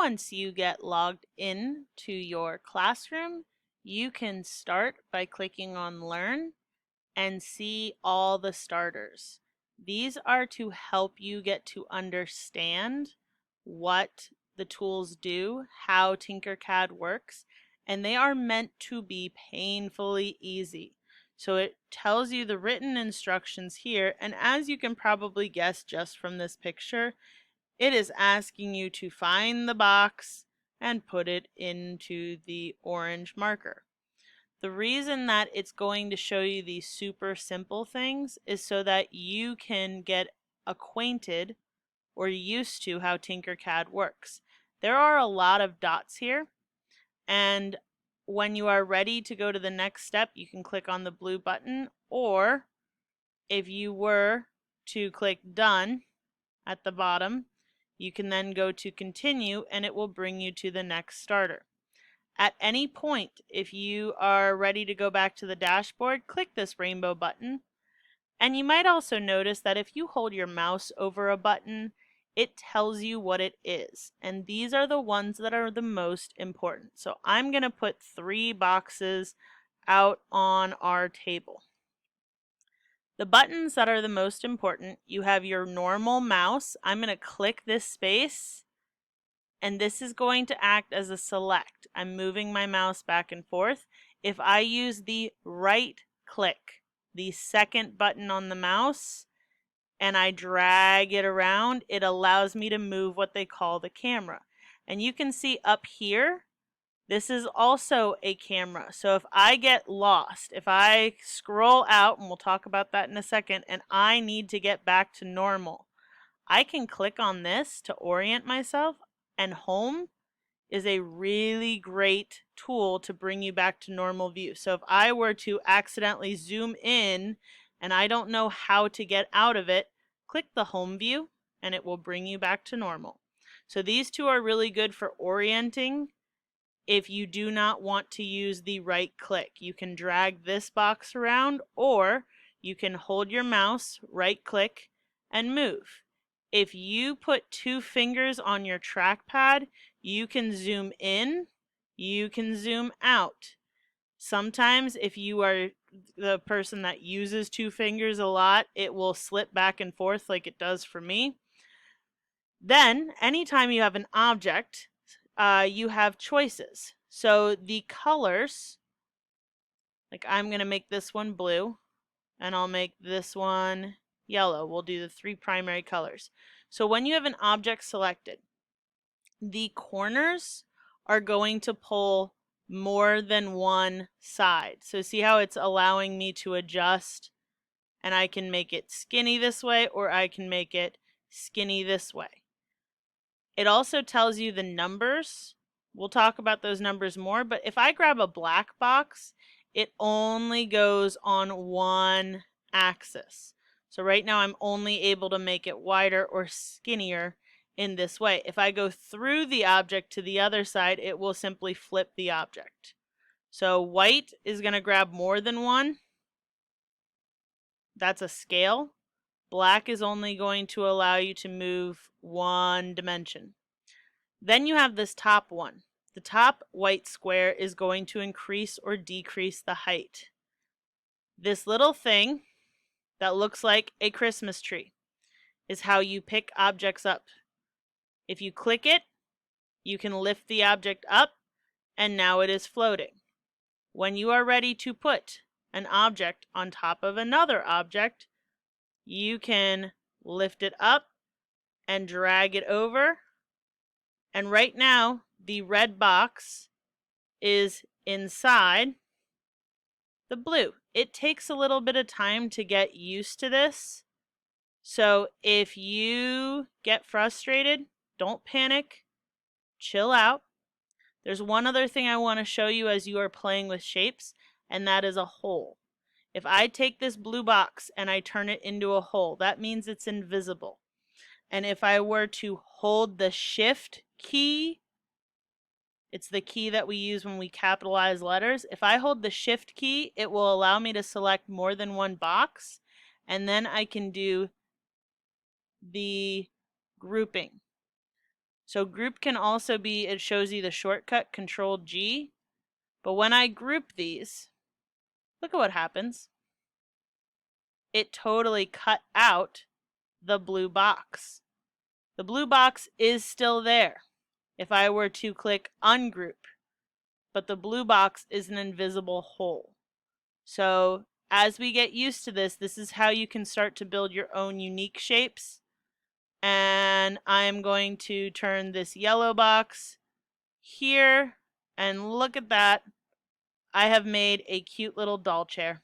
once you get logged in to your classroom, you can start by clicking on Learn and see all the starters. These are to help you get to understand what the tools do, how Tinkercad works, and they are meant to be painfully easy. So it tells you the written instructions here, and as you can probably guess just from this picture, it is asking you to find the box and put it into the orange marker. The reason that it's going to show you these super simple things is so that you can get acquainted or used to how Tinkercad works. There are a lot of dots here, and when you are ready to go to the next step, you can click on the blue button, or if you were to click Done at the bottom, you can then go to Continue and it will bring you to the next starter. At any point, if you are ready to go back to the dashboard, click this rainbow button. And you might also notice that if you hold your mouse over a button, it tells you what it is. And these are the ones that are the most important. So I'm going to put 3 boxes out on our table. The buttons that are the most important, you have your normal mouse. I'm going to click this space, and this is going to act as a select. I'm moving my mouse back and forth. If I use the right click, the second button on the mouse, and I drag it around, it allows me to move what they call the camera. And you can see up here, this is also a camera. So if I get lost, if I scroll out, and we'll talk about that in a second, and I need to get back to normal, I can click on this to orient myself, and home is a really great tool to bring you back to normal view. So if I were to accidentally zoom in and I don't know how to get out of it, click the home view and it will bring you back to normal. So these two are really good for orienting. If you do not want to use the right click, you can drag this box around, or you can hold your mouse, right click, and move. If you put 2 fingers on your trackpad, you can zoom in, you can zoom out. Sometimes if you are the person that uses 2 fingers a lot, it will slip back and forth like it does for me. Then, anytime you have an object, you have choices. So the colors, like I'm going to make this one blue, and I'll make this one yellow. We'll do the 3 primary colors. So when you have an object selected, the corners are going to pull more than one side. So see how it's allowing me to adjust, and I can make it skinny this way, or I can make it skinny this way. It also tells you the numbers. We'll talk about those numbers more, but if I grab a black box, it only goes on one axis. So right now I'm only able to make it wider or skinnier in this way. If I go through the object to the other side, it will simply flip the object. So white is going to grab more than one. That's a scale. Black is only going to allow you to move one dimension. Then you have this top one. The top white square is going to increase or decrease the height. This little thing that looks like a Christmas tree is how you pick objects up. If you click it, you can lift the object up, and now it is floating. When you are ready to put an object on top of another object, you can lift it up and drag it over. And right now, the red box is inside the blue. It takes a little bit of time to get used to this. So if you get frustrated, don't panic, chill out. There's one other thing I want to show you as you are playing with shapes, and that is a hole. If I take this blue box and I turn it into a hole, that means it's invisible. And if I were to hold the Shift key, it's the key that we use when we capitalize letters. If I hold the Shift key, it will allow me to select more than one box, and then I can do the grouping. So group can also be, it shows you the shortcut Control G. But when I group these, look at what happens. It totally cut out the blue box. The blue box is still there if I were to click ungroup, but the blue box is an invisible hole. So as we get used to this, this is how you can start to build your own unique shapes. And I'm going to turn this yellow box here, and look at that. I have made a cute little doll chair.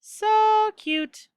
So cute.